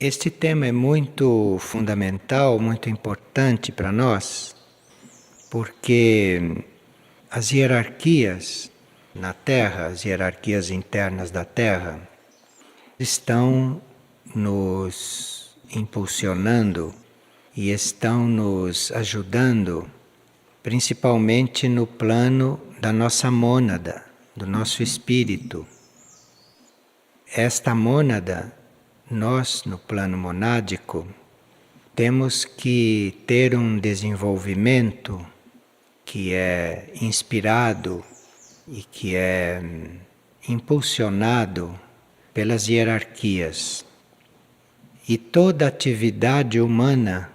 Este tema é muito fundamental, muito importante para nós, porque as hierarquias na Terra, as hierarquias internas da Terra, estão nos impulsionando e estão nos ajudando, principalmente no plano da nossa mônada, do nosso espírito. Esta mônada, nós no plano monádico, temos que ter um desenvolvimento que é inspirado e que é impulsionado pelas hierarquias. E toda atividade humana,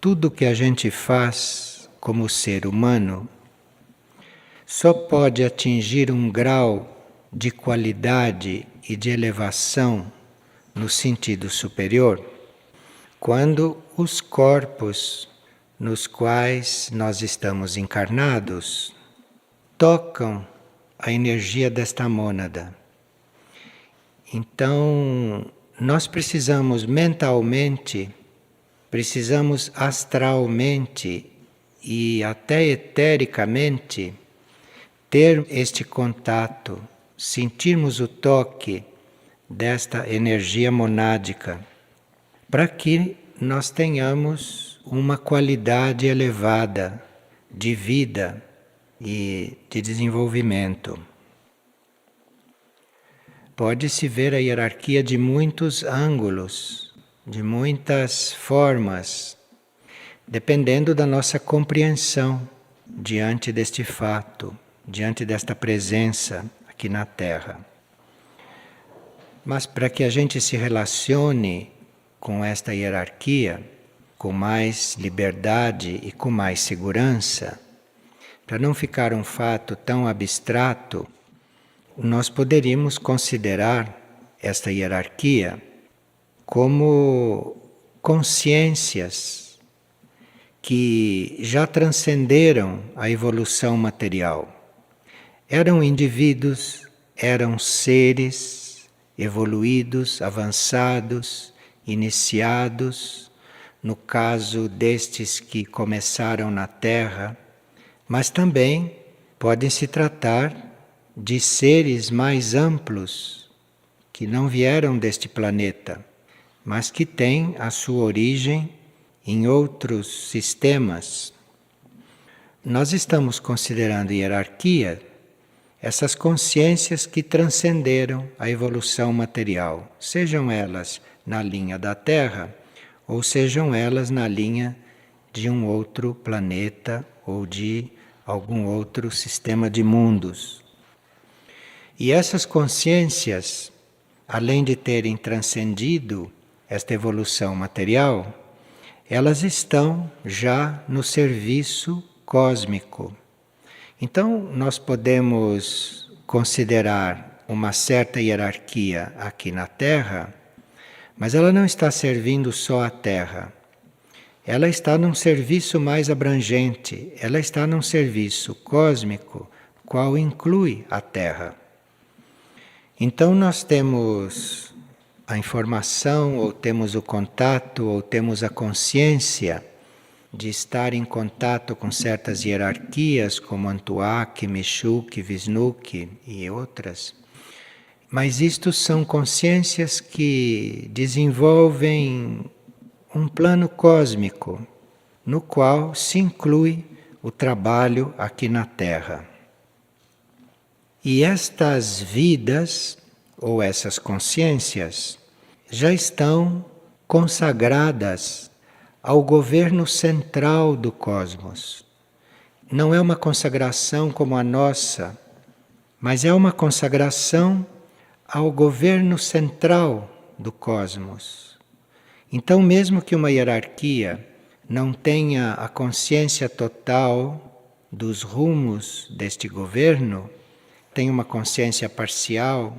tudo que a gente faz como ser humano, só pode atingir um grau de qualidade e de elevação no sentido superior quando os corpos nos quais nós estamos encarnados tocam a energia desta mônada. Então, nós precisamos mentalmente, precisamos astralmente e até etericamente ter este contato, sentirmos o toque desta energia monádica, para que nós tenhamos uma qualidade elevada de vida e de desenvolvimento. Pode-se ver a hierarquia de muitos ângulos, de muitas formas, dependendo da nossa compreensão diante deste fato, diante desta presença aqui na Terra. Mas para que a gente se relacione com esta hierarquia, com mais liberdade e com mais segurança, para não ficar um fato tão abstrato, nós poderíamos considerar esta hierarquia como consciências que já transcenderam a evolução material. Eram indivíduos, eram seres evoluídos, avançados, iniciados, no caso destes que começaram na Terra, mas também podem se tratar de seres mais amplos, que não vieram deste planeta, mas que têm a sua origem em outros sistemas. Nós estamos considerando hierarquia essas consciências que transcenderam a evolução material, sejam elas na linha da Terra ou sejam elas na linha de um outro planeta ou de algum outro sistema de mundos. E essas consciências, além de terem transcendido esta evolução material, elas estão já no serviço cósmico. Então, nós podemos considerar uma certa hierarquia aqui na Terra, mas ela não está servindo só a Terra. Ela está num serviço mais abrangente, ela está num serviço cósmico, qual inclui a Terra. Então, nós temos a informação, ou temos o contato, ou temos a consciência de estar em contato com certas hierarquias, como Antuak, Meshuk, Visnuk e outras. Mas isto são consciências que desenvolvem um plano cósmico, no qual se inclui o trabalho aqui na Terra. E estas vidas, ou essas consciências, já estão consagradas ao governo central do cosmos. Não é uma consagração como a nossa, mas é uma consagração ao governo central do cosmos. Então, mesmo que uma hierarquia não tenha a consciência total dos rumos deste governo, tem uma consciência parcial,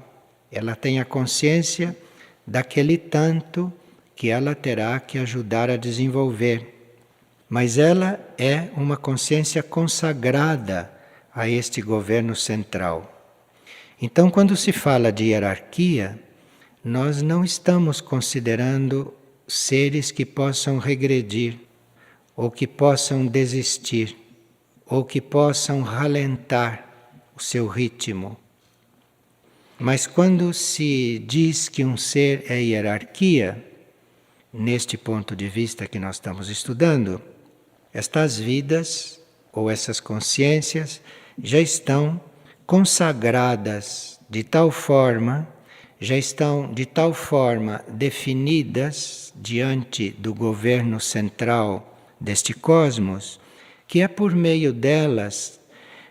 ela tem a consciência daquele tanto que ela terá que ajudar a desenvolver. Mas ela é uma consciência consagrada a este governo central. Então, quando se fala de hierarquia, nós não estamos considerando seres que possam regredir, ou que possam desistir, ou que possam ralentar o seu ritmo. Mas quando se diz que um ser é hierarquia, neste ponto de vista que nós estamos estudando, estas vidas ou essas consciências já estão consagradas de tal forma, já estão de tal forma definidas diante do governo central deste cosmos, que é por meio delas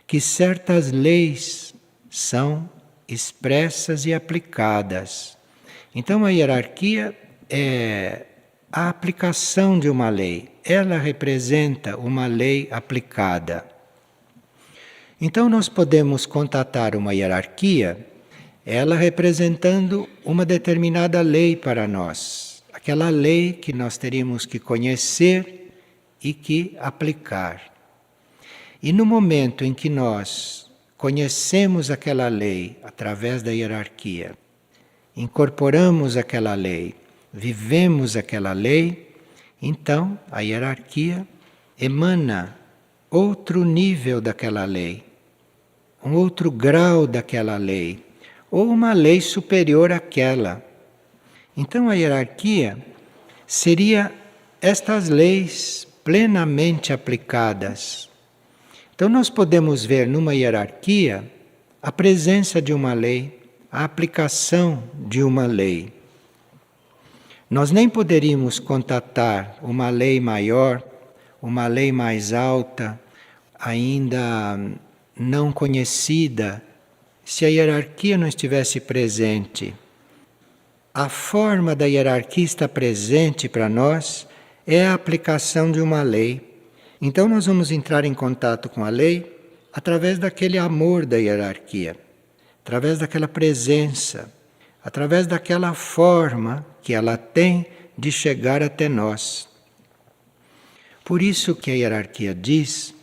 que certas leis são expressas e aplicadas. Então a hierarquia é a aplicação de uma lei. Ela representa uma lei aplicada. Então nós podemos contatar uma hierarquia, ela representando uma determinada lei para nós. Aquela lei que nós teríamos que conhecer e que aplicar. E no momento em que nós conhecemos aquela lei através da hierarquia, incorporamos aquela lei, vivemos aquela lei, então a hierarquia emana outro nível daquela lei, um outro grau daquela lei, ou uma lei superior àquela. Então a hierarquia seria estas leis plenamente aplicadas. Então nós podemos ver numa hierarquia a presença de uma lei, a aplicação de uma lei. Nós nem poderíamos contatar uma lei maior, uma lei mais alta, ainda não conhecida, se a hierarquia não estivesse presente. A forma da hierarquia está presente para nós é a aplicação de uma lei. Então nós vamos entrar em contato com a lei através daquele amor da hierarquia, através daquela presença, através daquela forma que ela tem de chegar até nós. Por isso que a hierarquia diz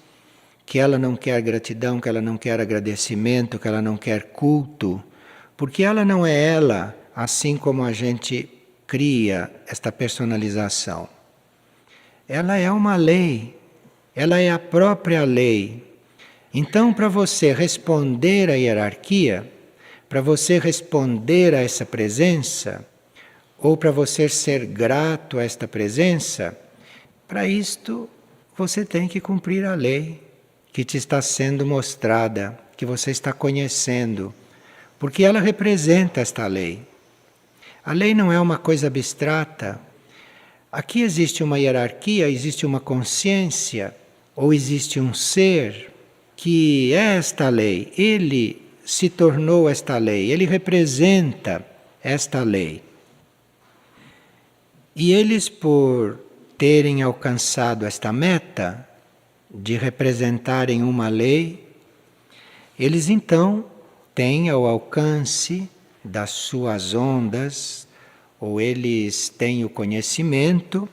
que ela não quer gratidão, que ela não quer agradecimento, que ela não quer culto, porque ela não é ela, assim como a gente cria esta personalização. Ela é uma lei, ela é a própria lei. Então, para você responder à hierarquia, para você responder a essa presença, ou para você ser grato a esta presença, para isto você tem que cumprir a lei que te está sendo mostrada, que você está conhecendo, porque ela representa esta lei. A lei não é uma coisa abstrata. Aqui existe uma hierarquia, existe uma consciência, ou existe um ser que é esta lei. Ele se tornou esta lei, ele representa esta lei. E eles, por terem alcançado esta meta de representarem uma lei, eles então têm ao alcance das suas ondas, ou eles têm o conhecimento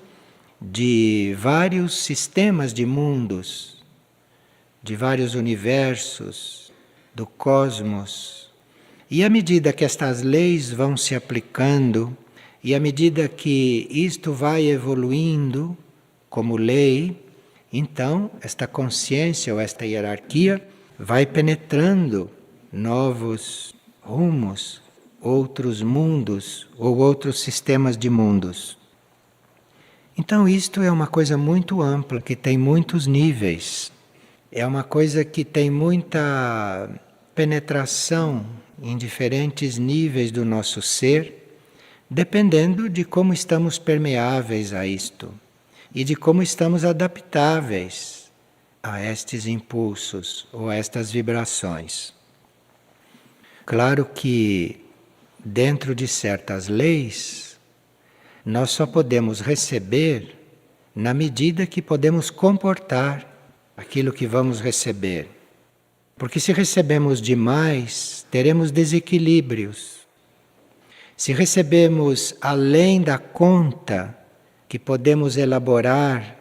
de vários sistemas de mundos, de vários universos, do cosmos. E à medida que estas leis vão se aplicando, e à medida que isto vai evoluindo como lei, então esta consciência ou esta hierarquia vai penetrando novos rumos, outros mundos ou outros sistemas de mundos. Então isto é uma coisa muito ampla, que tem muitos níveis. É uma coisa que tem muita penetração em diferentes níveis do nosso ser, dependendo de como estamos permeáveis a isto e de como estamos adaptáveis a estes impulsos ou a estas vibrações. Claro que dentro de certas leis, nós só podemos receber na medida que podemos comportar aquilo que vamos receber. Porque se recebemos demais, teremos desequilíbrios. Se recebemos além da conta que podemos elaborar,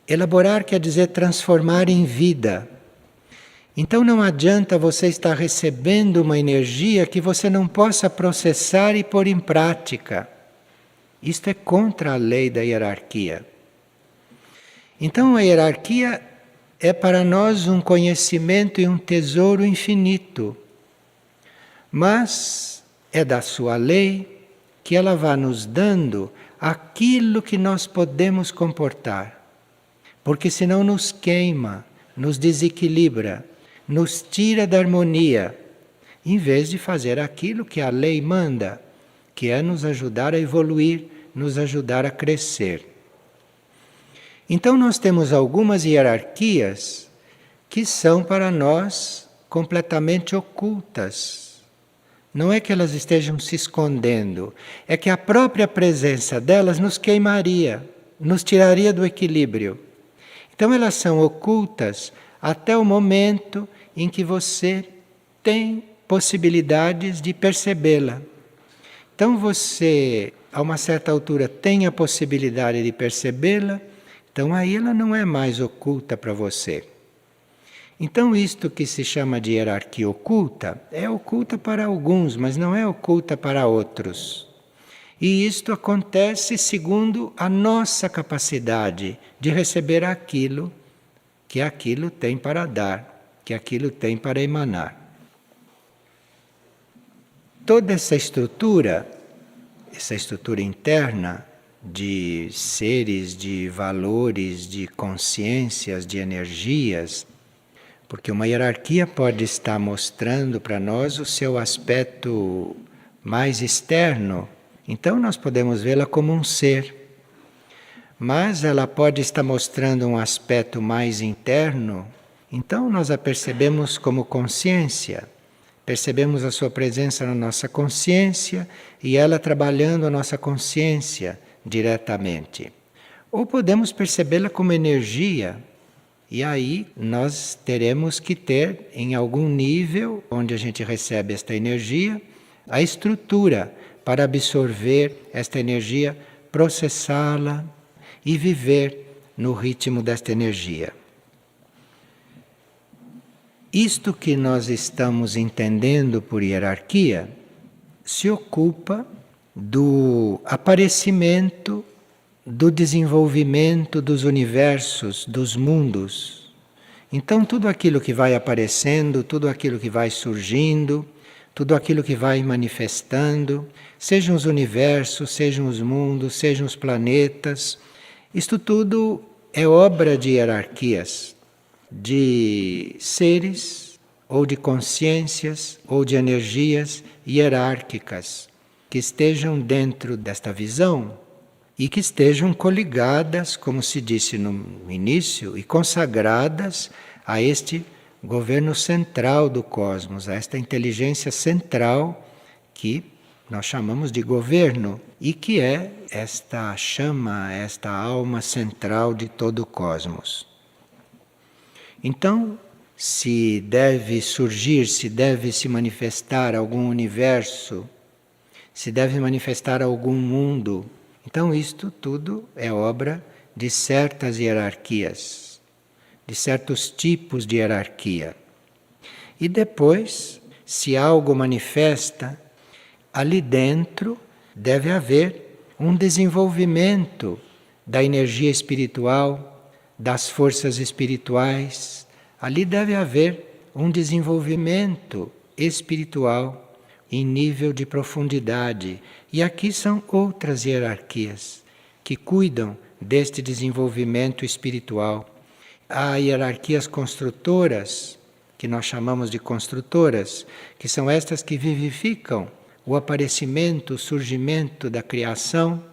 elaborar quer dizer transformar em vida. Então não adianta você estar recebendo uma energia que você não possa processar e pôr em prática. Isto é contra a lei da hierarquia. Então a hierarquia é para nós um conhecimento e um tesouro infinito. Mas é da sua lei que ela vai nos dando aquilo que nós podemos comportar. Porque senão nos queima, nos desequilibra, nos tira da harmonia, em vez de fazer aquilo que a lei manda, que é nos ajudar a evoluir, nos ajudar a crescer. Então nós temos algumas hierarquias que são para nós completamente ocultas. Não é que elas estejam se escondendo, é que a própria presença delas nos queimaria, nos tiraria do equilíbrio. Então elas são ocultas até o momento em que você tem possibilidades de percebê-la. Então você, a uma certa altura, tem a possibilidade de percebê-la, então aí ela não é mais oculta para você. Então isto que se chama de hierarquia oculta, é oculta para alguns, mas não é oculta para outros. E isto acontece segundo a nossa capacidade de receber aquilo que aquilo tem para dar, que aquilo tem para emanar. Toda essa estrutura interna de seres, de valores, de consciências, de energias, porque uma hierarquia pode estar mostrando para nós o seu aspecto mais externo, então nós podemos vê-la como um ser. Mas ela pode estar mostrando um aspecto mais interno, então nós a percebemos como consciência. Percebemos a sua presença na nossa consciência e ela trabalhando a nossa consciência diretamente. Ou podemos percebê-la como energia, e aí nós teremos que ter, em algum nível onde a gente recebe esta energia, a estrutura para absorver esta energia, processá-la e viver no ritmo desta energia. Isto que nós estamos entendendo por hierarquia se ocupa do aparecimento, do desenvolvimento dos universos, dos mundos. Então tudo aquilo que vai aparecendo, tudo aquilo que vai surgindo, tudo aquilo que vai manifestando, sejam os universos, sejam os mundos, sejam os planetas, isto tudo é obra de hierarquias, de seres, ou de consciências, ou de energias hierárquicas, que estejam dentro desta visão e que estejam coligadas, como se disse no início, e consagradas a este governo central do cosmos, a esta inteligência central que nós chamamos de governo e que é esta chama, esta alma central de todo o cosmos. Então, se deve surgir, se deve se manifestar algum universo, se deve manifestar algum mundo, então isto tudo é obra de certas hierarquias, de certos tipos de hierarquia. E depois, se algo manifesta, ali dentro deve haver um desenvolvimento da energia espiritual, das forças espirituais. Ali deve haver um desenvolvimento espiritual em nível de profundidade. E aqui são outras hierarquias que cuidam deste desenvolvimento espiritual. Há hierarquias construtoras, que nós chamamos de construtoras, que são estas que vivificam o aparecimento, o surgimento da criação.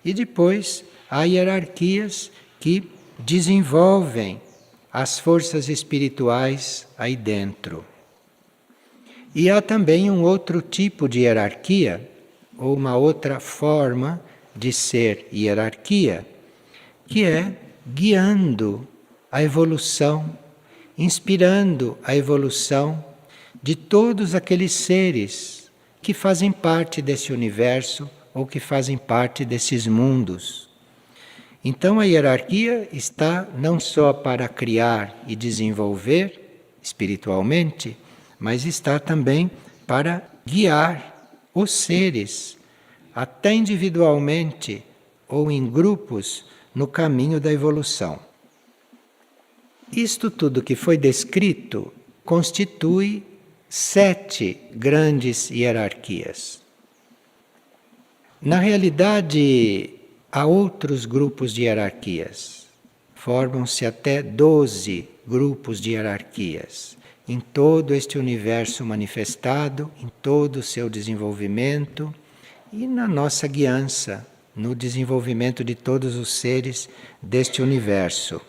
E depois há hierarquias que desenvolvem as forças espirituais aí dentro. E há também um outro tipo de hierarquia, ou uma outra forma de ser hierarquia, que é guiando a evolução, inspirando a evolução de todos aqueles seres que fazem parte desse universo ou que fazem parte desses mundos. Então a hierarquia está não só para criar e desenvolver, espiritualmente, mas está também para guiar os seres, até individualmente ou em grupos, no caminho da evolução. Isto tudo que foi descrito constitui 7 grandes hierarquias. Na realidade, há outros grupos de hierarquias. Formam-se até 12 grupos de hierarquias em todo este universo manifestado, em todo o seu desenvolvimento e na nossa guiança, no desenvolvimento de todos os seres deste universo.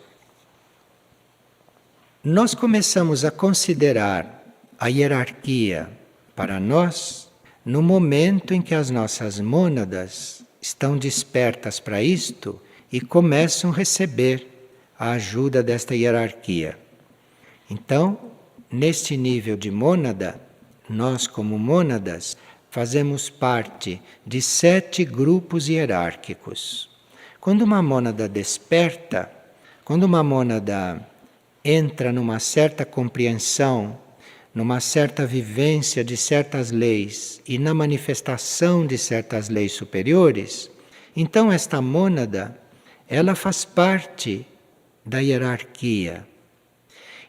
Nós começamos a considerar a hierarquia para nós no momento em que as nossas mônadas estão despertas para isto e começam a receber a ajuda desta hierarquia. Então, neste nível de mônada, nós como mônadas fazemos parte de 7 grupos hierárquicos. Quando uma mônada desperta, quando uma mônada entra numa certa compreensão, numa certa vivência de certas leis e na manifestação de certas leis superiores, então esta mônada, ela faz parte da hierarquia.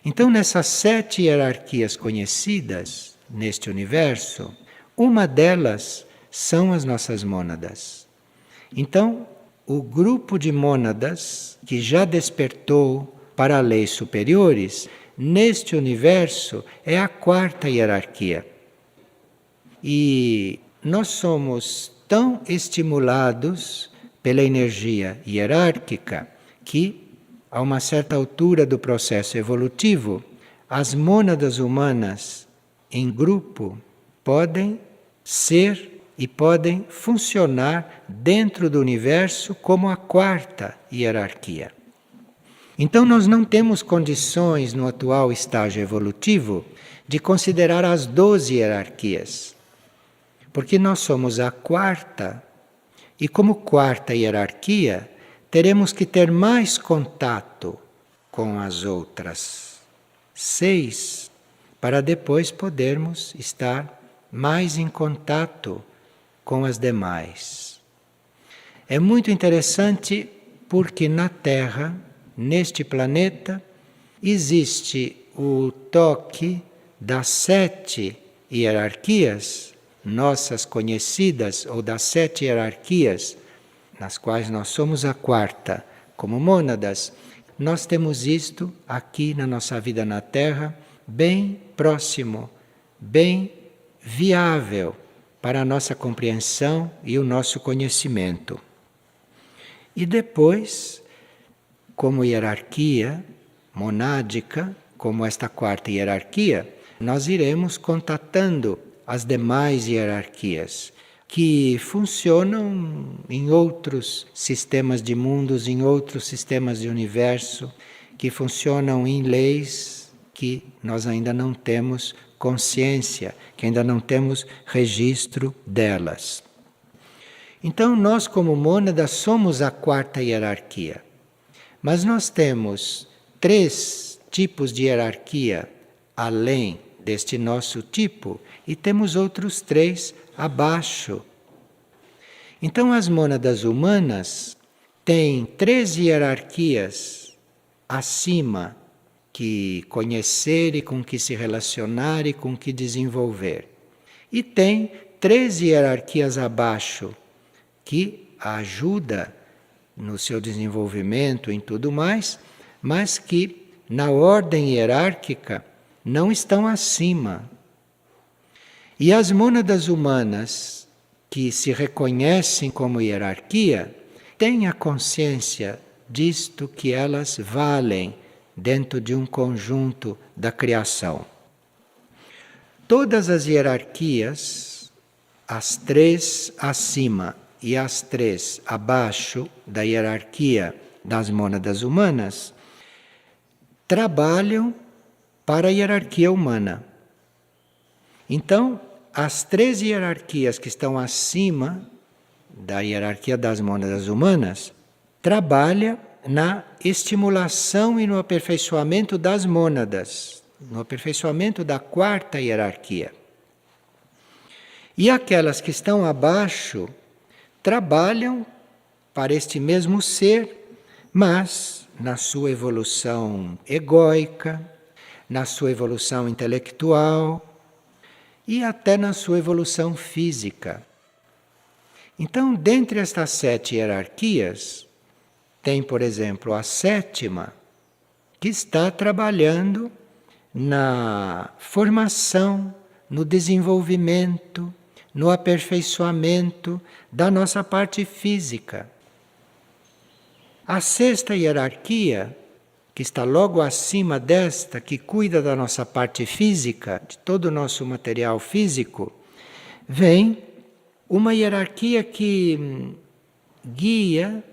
Então, nessas 7 hierarquias conhecidas neste universo, uma delas são as nossas mônadas. Então, o grupo de mônadas que já despertou para leis superiores, neste universo, é a 4ª hierarquia. E nós somos tão estimulados pela energia hierárquica que, a uma certa altura do processo evolutivo, as mônadas humanas em grupo podem ser e podem funcionar dentro do universo como a 4ª hierarquia. Então nós não temos condições no atual estágio evolutivo de considerar as 12 hierarquias, porque nós somos a 4ª e como 4ª hierarquia teremos que ter mais contato com as outras 6 para depois podermos estar mais em contato com as demais. É muito interessante porque na Terra, neste planeta, existe o toque das 7 hierarquias, nossas conhecidas, ou das 7 hierarquias, nas quais nós somos a 4ª como mônadas. Nós temos isto aqui na nossa vida na Terra, bem próximo, bem viável para a nossa compreensão e o nosso conhecimento. E depois, como hierarquia monádica, como esta 4ª hierarquia, nós iremos contatando as demais hierarquias que funcionam em outros sistemas de mundos, em outros sistemas de universo, que funcionam em leis que nós ainda não temos consciência, que ainda não temos registro delas. Então nós como mônadas somos a 4ª hierarquia, mas nós temos 3 tipos de hierarquia além deste nosso tipo e temos outros 3 abaixo. Então as mônadas humanas têm 3 hierarquias acima que conhecer e com que se relacionar e com que desenvolver. E tem 3 hierarquias abaixo que a ajuda no seu desenvolvimento e em tudo mais, mas que na ordem hierárquica não estão acima. E as mônadas humanas que se reconhecem como hierarquia têm a consciência disto que elas valem dentro de um conjunto da criação. Todas as hierarquias, as 3 acima e as 3 abaixo da hierarquia das mônadas humanas, trabalham para a hierarquia humana. Então, as 3 hierarquias que estão acima da hierarquia das mônadas humanas trabalham na estimulação e no aperfeiçoamento das mônadas, no aperfeiçoamento da quarta hierarquia. E aquelas que estão abaixo trabalham para este mesmo ser, mas na sua evolução egóica, na sua evolução intelectual e até na sua evolução física. Então, dentre estas 7 hierarquias, tem, por exemplo, a 7ª, que está trabalhando na formação, no desenvolvimento, no aperfeiçoamento da nossa parte física. A 6ª hierarquia, que está logo acima desta, que cuida da nossa parte física, de todo o nosso material físico, vem uma hierarquia que guia,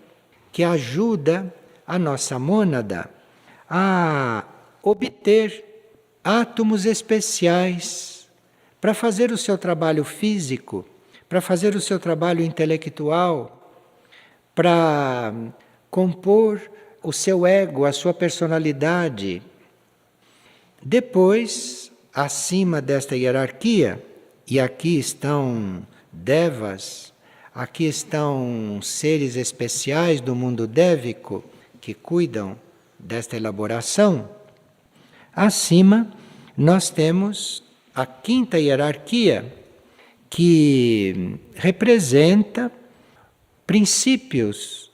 que ajuda a nossa mônada a obter átomos especiais para fazer o seu trabalho físico, para fazer o seu trabalho intelectual, para compor o seu ego, a sua personalidade. Depois, acima desta hierarquia, e aqui estão devas, aqui estão seres especiais do mundo dévico que cuidam desta elaboração. Acima, nós temos a 5ª hierarquia, que representa princípios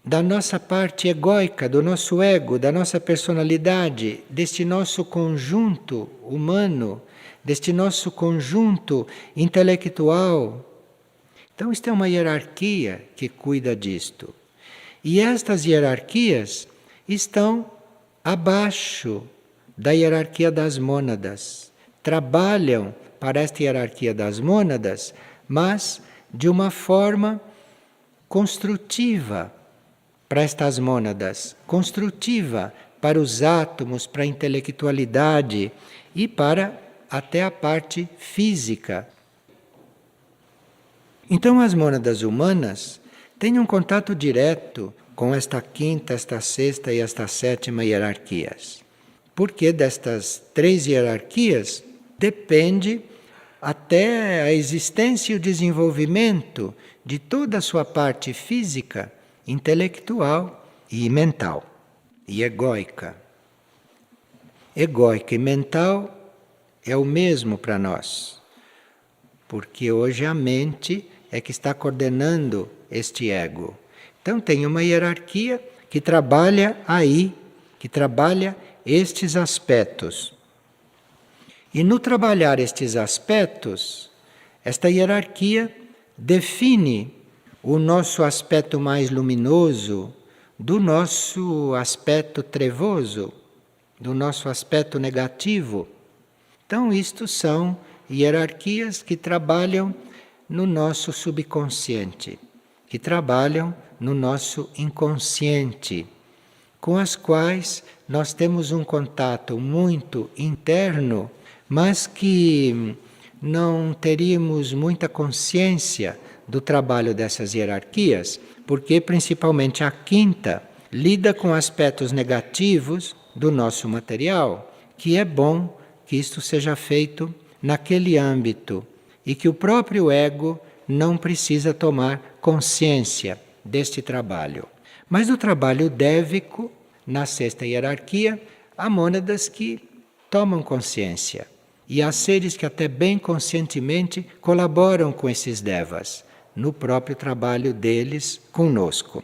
da nossa parte egóica, do nosso ego, da nossa personalidade, deste nosso conjunto humano, deste nosso conjunto intelectual. Então, isto é uma hierarquia que cuida disto. E estas hierarquias estão abaixo da hierarquia das mônadas. Trabalham para esta hierarquia das mônadas, mas de uma forma construtiva para estas mônadas, construtiva para os átomos, para a intelectualidade e para até a parte física. Então as mônadas humanas têm um contato direto com esta 5ª, esta 6ª e esta 7ª hierarquias. Porque destas 3 hierarquias depende até a existência e o desenvolvimento de toda a sua parte física, intelectual e mental, e egóica. Egóica e mental é o mesmo para nós, porque hoje a mente é que está coordenando este ego. Então tem uma hierarquia que trabalha aí, que trabalha estes aspectos. E no trabalhar estes aspectos, esta hierarquia define o nosso aspecto mais luminoso do nosso aspecto trevoso, do nosso aspecto negativo. Então, isto são hierarquias que trabalham no nosso subconsciente, que trabalham no nosso inconsciente, com as quais nós temos um contato muito interno, mas que não teríamos muita consciência do trabalho dessas hierarquias, porque principalmente a 5ª lida com aspectos negativos do nosso material, que é bom que isto seja feito naquele âmbito e que o próprio ego não precisa tomar consciência deste trabalho. Mas no trabalho dévico, na 6ª hierarquia, há mônadas que tomam consciência. E há seres que até bem conscientemente colaboram com esses devas, no próprio trabalho deles conosco.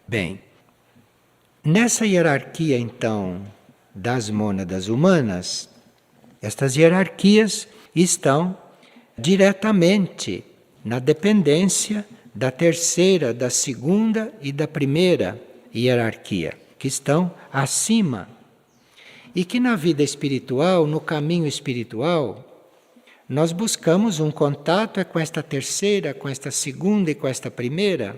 Bem, nessa hierarquia então das mônadas humanas, estas hierarquias estão diretamente na dependência da 3ª, da 2ª e da 1ª hierarquia, que estão acima. E que na vida espiritual, no caminho espiritual, nós buscamos um contato com esta 3ª, com esta 2ª e com esta 1ª,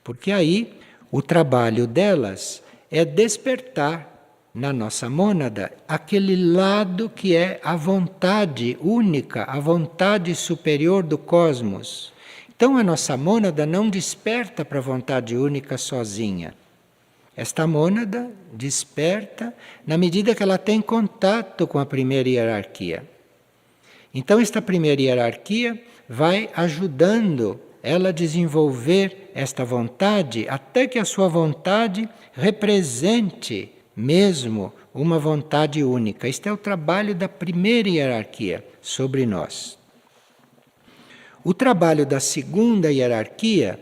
porque aí o trabalho delas é despertar na nossa mônada aquele lado que é a vontade única, a vontade superior do cosmos. Então a nossa mônada não desperta para a vontade única sozinha. esta mônada desperta na medida que ela tem contato com a primeira hierarquia. Então, esta primeira hierarquia vai ajudando ela a desenvolver esta vontade, até que a sua vontade represente mesmo uma vontade única. Este é o trabalho da primeira hierarquia sobre nós. O trabalho da segunda hierarquia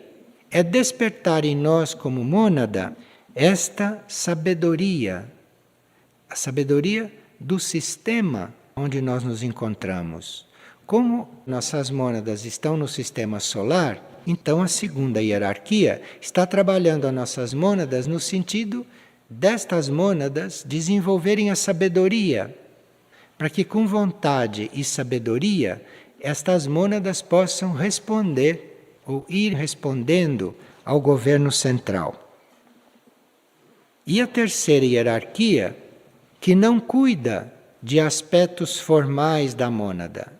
é despertar em nós, como mônada, esta sabedoria, a sabedoria do sistema onde nós nos encontramos. Como nossas mônadas estão no sistema solar, então a segunda hierarquia está trabalhando as nossas mônadas no sentido destas mônadas desenvolverem a sabedoria, para que com vontade e sabedoria estas mônadas possam responder ou ir respondendo ao governo central. E a terceira hierarquia, que não cuida de aspectos formais da mônada,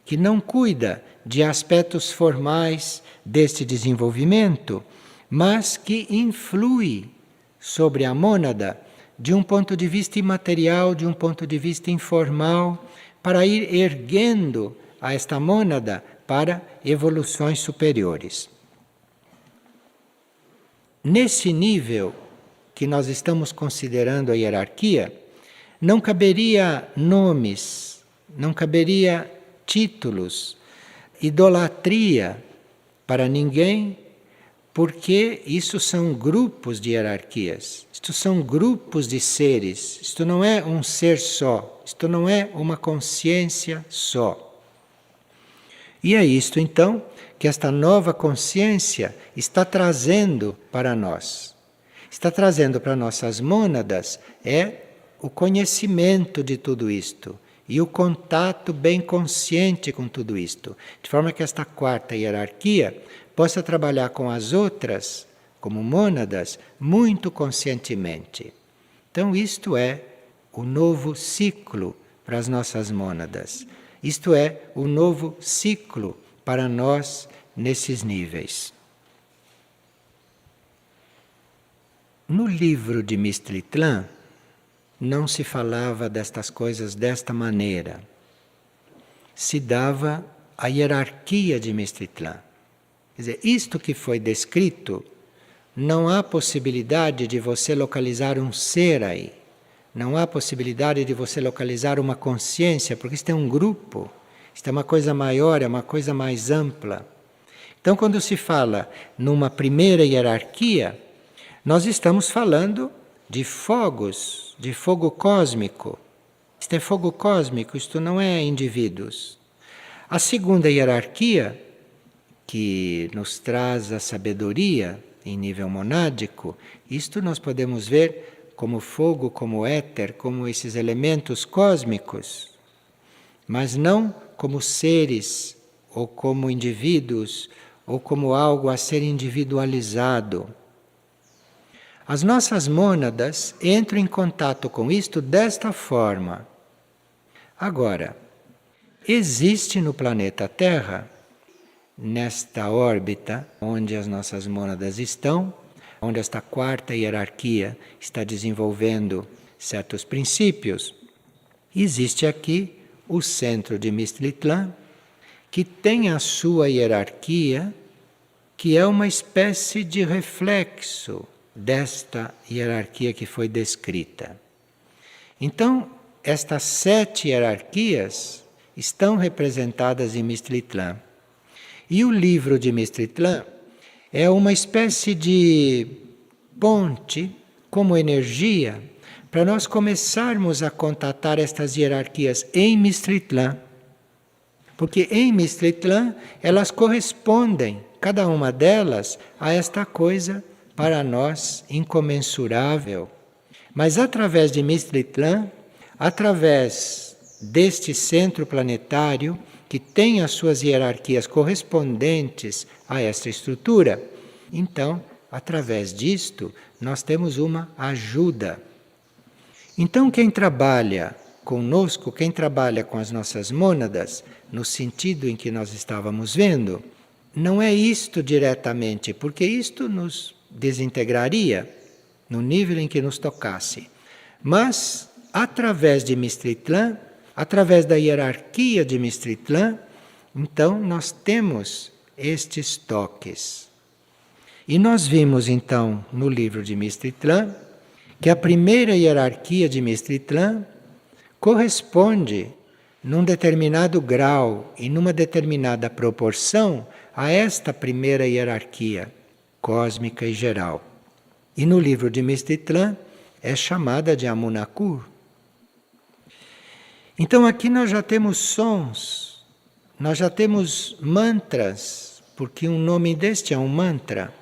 que não cuida de aspectos formais deste desenvolvimento, mas que influi sobre a mônada de um ponto de vista imaterial, de um ponto de vista informal, para ir erguendo a esta mônada para evoluções superiores. Nesse nível que nós estamos considerando a hierarquia, não caberia nomes, não caberia títulos, idolatria para ninguém, porque isso são grupos de hierarquias, isto são grupos de seres, isto não é um ser só, isto não é uma consciência só. E é isto então que esta nova consciência está trazendo para nós. Está trazendo para nossas mônadas o conhecimento de tudo isto e o contato bem consciente com tudo isto, de forma que esta quarta hierarquia possa trabalhar com as outras, como mônadas, muito conscientemente. Então isto é o novo ciclo para as nossas mônadas. Isto é o novo ciclo para nós nesses níveis. No livro de Mistritlan, não se falava destas coisas desta maneira. Se dava a hierarquia de Mistritlan. Quer dizer, isto que foi descrito, não há possibilidade de você localizar um ser aí. Não há possibilidade de você localizar uma consciência, porque isto é um grupo, isto é uma coisa maior, é uma coisa mais ampla. Então, quando se fala numa primeira hierarquia, nós estamos falando de fogos, de fogo cósmico. Isto é fogo cósmico, isto não é indivíduos. A segunda hierarquia, que nos traz a sabedoria em nível monádico, isto nós podemos ver como fogo, como éter, como esses elementos cósmicos, mas não como seres, ou como indivíduos, ou como algo a ser individualizado. As nossas mônadas entram em contato com isto desta forma. Agora, existe no planeta Terra, nesta órbita onde as nossas mônadas estão, onde esta quarta hierarquia está desenvolvendo certos princípios, existe aqui o centro de Mistritlan, que tem a sua hierarquia, que é uma espécie de reflexo desta hierarquia que foi descrita. Então, estas 7 hierarquias estão representadas em Mistritlan. E o livro de Mistritlan é uma espécie de ponte, como energia, para nós começarmos a contatar estas hierarquias em Mistritlan. Porque em Mistritlan elas correspondem, cada uma delas, a esta coisa para nós incomensurável. Mas através de Mistritlan, através deste centro planetário, que tem as suas hierarquias correspondentes a esta estrutura, então, através disto, nós temos uma ajuda. Então, quem trabalha conosco, quem trabalha com as nossas mônadas, no sentido em que nós estávamos vendo, não é isto diretamente, porque isto nos desintegraria, no nível em que nos tocasse. Mas, através de Mistritlan, através da hierarquia de Mistritlan, então nós temos estes toques. E nós vimos então no livro de Mistritlan que a primeira hierarquia de Mistritlan corresponde num determinado grau e numa determinada proporção a esta primeira hierarquia cósmica e geral. E no livro de Mistritlan é chamada de Amunakur. Então aqui nós já temos sons, nós já temos mantras, porque um nome deste é um mantra.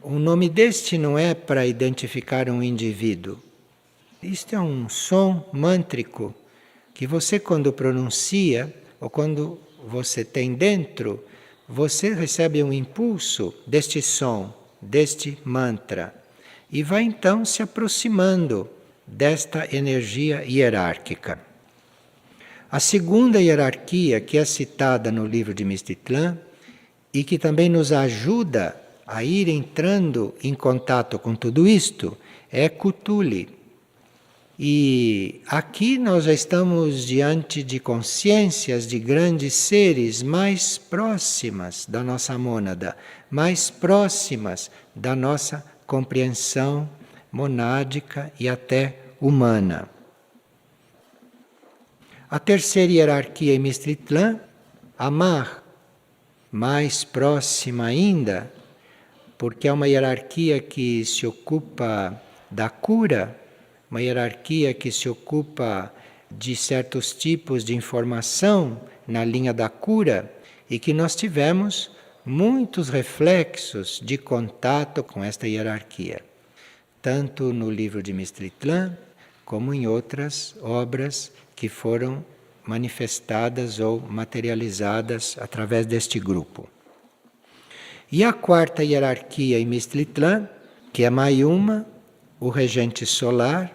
O nome deste não é para identificar um indivíduo. Isto é um som mântrico que você, quando pronuncia, ou quando você tem dentro, você recebe um impulso deste som, deste mantra, e vai então se aproximando desta energia hierárquica. A segunda hierarquia, que é citada no livro de Mistritlan, e que também nos ajuda a ir entrando em contato com tudo isto, é Cthulhu. E aqui nós já estamos diante de consciências de grandes seres mais próximas da nossa mônada, mais próximas da nossa compreensão monádica e até humana. A terceira hierarquia em Mistritlan, Amar, mais próxima ainda, porque é uma hierarquia que se ocupa da cura, uma hierarquia que se ocupa de certos tipos de informação na linha da cura e que nós tivemos muitos reflexos de contato com esta hierarquia, tanto no livro de Mistritlan como em outras obras que foram manifestadas ou materializadas através deste grupo. E a quarta hierarquia em Mistritlan, que é Mayuma, o regente solar,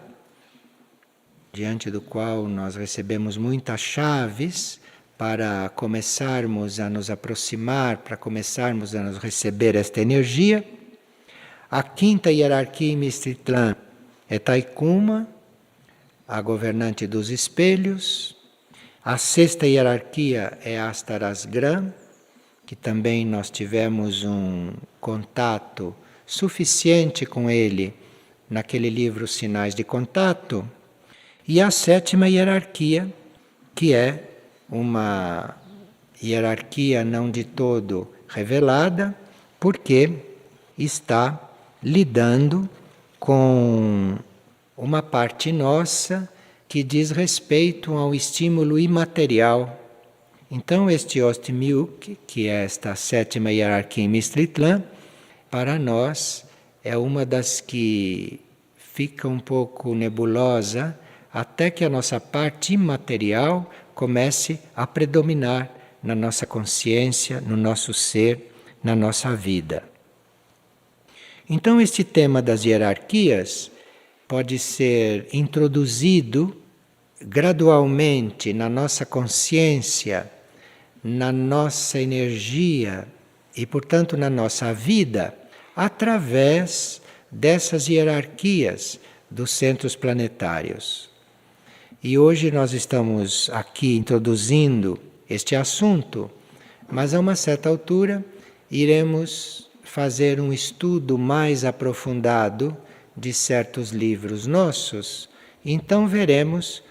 diante do qual nós recebemos muitas chaves para começarmos a nos aproximar, para começarmos a nos receber esta energia. A quinta hierarquia em Mistritlan é Taikuma, a governante dos espelhos. A sexta hierarquia é Astarasgram, que também nós tivemos um contato suficiente com ele naquele livro Sinais de Contato. E a sétima hierarquia, que é uma hierarquia não de todo revelada, porque está lidando com uma parte nossa que diz respeito ao estímulo imaterial. Então, este Ostmiuk, que é esta sétima hierarquia em Mistritlan, para nós é uma das que fica um pouco nebulosa até que a nossa parte imaterial comece a predominar na nossa consciência, no nosso ser, na nossa vida. Então, este tema das hierarquias pode ser introduzido gradualmente na nossa consciência, na nossa energia e, portanto, na nossa vida, através dessas hierarquias dos centros planetários. E hoje nós estamos aqui introduzindo este assunto, mas a uma certa altura iremos fazer um estudo mais aprofundado de certos livros nossos, então veremos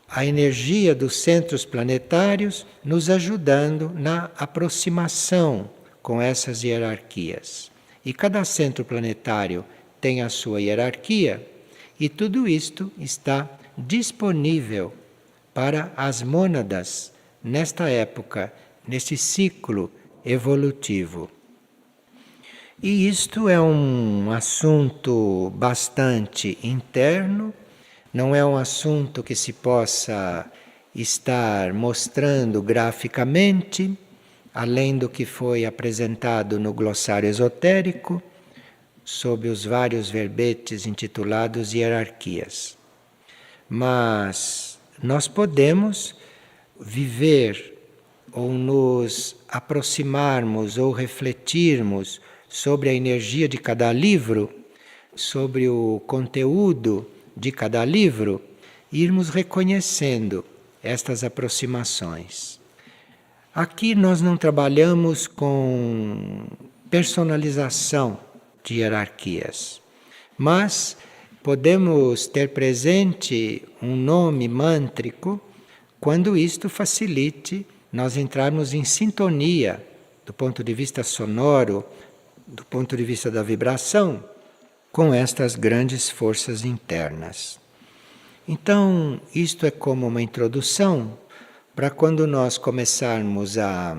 a energia dos centros planetários nos ajudando na aproximação com essas hierarquias. E cada centro planetário tem a sua hierarquia, e tudo isto está disponível para as mônadas nesta época, neste ciclo evolutivo. E isto é um assunto bastante interno, não é um assunto que se possa estar mostrando graficamente, além do que foi apresentado no glossário esotérico, sob os vários verbetes intitulados hierarquias. Mas nós podemos viver ou nos aproximarmos ou refletirmos sobre a energia de cada livro sobre o conteúdo de cada livro, irmos reconhecendo estas aproximações. Aqui nós não trabalhamos com personalização de hierarquias, mas podemos ter presente um nome mântrico quando isto facilite nós entrarmos em sintonia do ponto de vista sonoro, do ponto de vista da vibração, com estas grandes forças internas. Então, isto é como uma introdução para quando nós começarmos a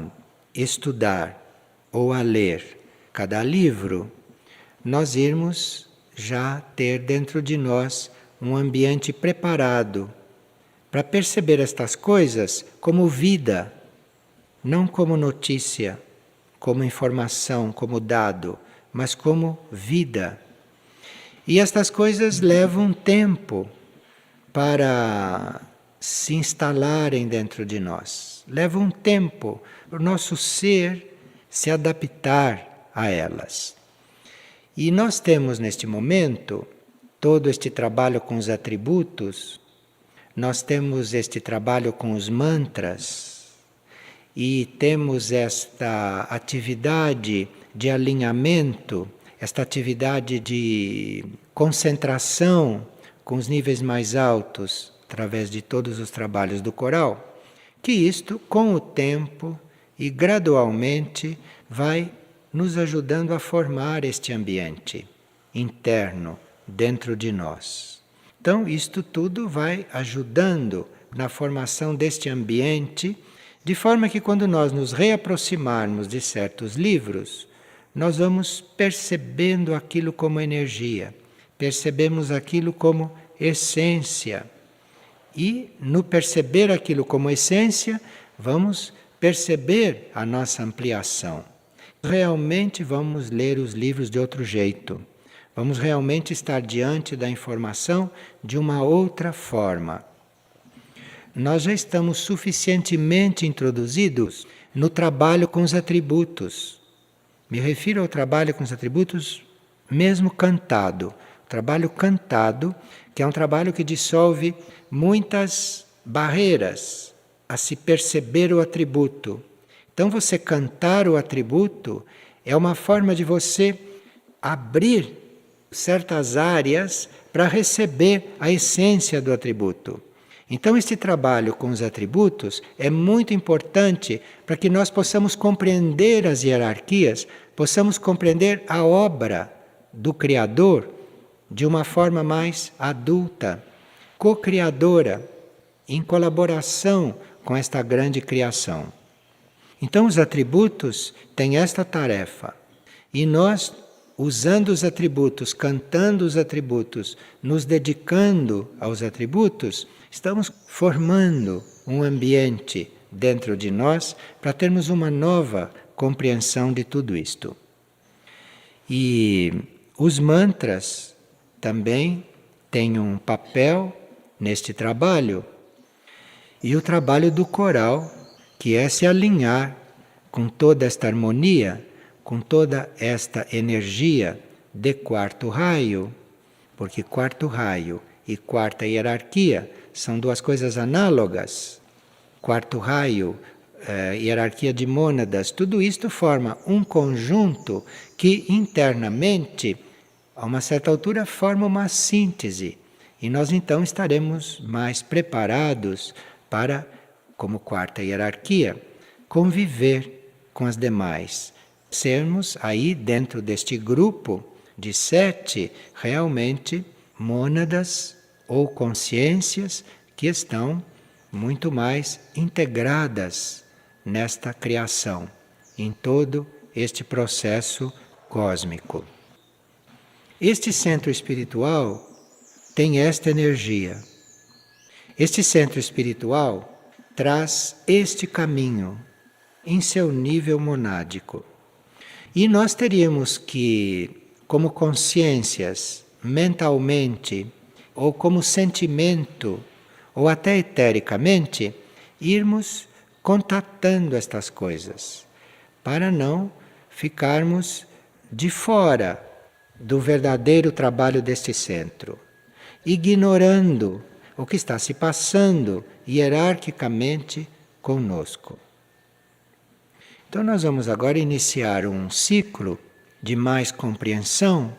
estudar ou a ler cada livro, nós irmos já ter dentro de nós um ambiente preparado para perceber estas coisas como vida, não como notícia, como informação, como dado, mas como vida. E estas coisas levam tempo para se instalarem dentro de nós. Levam tempo para o nosso ser se adaptar a elas. E nós temos neste momento todo este trabalho com os atributos, nós temos este trabalho com os mantras e temos esta atividade de alinhamento, esta atividade de concentração com os níveis mais altos, através de todos os trabalhos do coral, que isto, com o tempo e gradualmente, vai nos ajudando a formar este ambiente interno dentro de nós. Então, isto tudo vai ajudando na formação deste ambiente, de forma que quando nós nos reaproximarmos de certos livros, nós vamos percebendo aquilo como energia, percebemos aquilo como essência. E no perceber aquilo como essência, vamos perceber a nossa ampliação. Realmente vamos ler os livros de outro jeito. Vamos realmente estar diante da informação de uma outra forma. Nós já estamos suficientemente introduzidos no trabalho com os atributos. Me refiro ao trabalho com os atributos mesmo cantado. O trabalho cantado, que é um trabalho que dissolve muitas barreiras a se perceber o atributo. Então, você cantar o atributo é uma forma de você abrir certas áreas para receber a essência do atributo. Então, este trabalho com os atributos é muito importante para que nós possamos compreender as hierarquias, possamos compreender a obra do Criador de uma forma mais adulta, co-criadora, em colaboração com esta grande criação. Então, os atributos têm esta tarefa. E nós, usando os atributos, cantando os atributos, nos dedicando aos atributos, estamos formando um ambiente dentro de nós para termos uma nova compreensão de tudo isto. E os mantras também têm um papel neste trabalho. E o trabalho do coral, que é se alinhar com toda esta harmonia, com toda esta energia de quarto raio, porque quarto raio e quarta hierarquia são duas coisas análogas. Quarto raio, hierarquia de mônadas, tudo isto forma um conjunto que internamente, a uma certa altura, forma uma síntese. E nós então estaremos mais preparados para, como quarta hierarquia, conviver com as demais. Sermos aí, dentro deste grupo de 7, realmente mônadas ou consciências que estão muito mais integradas nesta criação, em todo este processo cósmico. Este centro espiritual tem esta energia. Este centro espiritual traz este caminho em seu nível monádico. E nós teríamos que, como consciências, mentalmente, ou como sentimento, ou até etericamente, irmos contatando estas coisas, para não ficarmos de fora do verdadeiro trabalho deste centro, ignorando o que está se passando hierarquicamente conosco. Então, nós vamos agora iniciar um ciclo de mais compreensão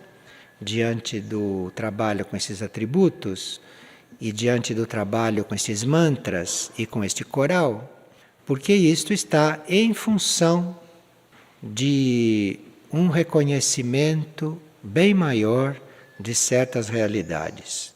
diante do trabalho com esses atributos e diante do trabalho com esses mantras e com este coral, porque isto está em função de um reconhecimento bem maior de certas realidades.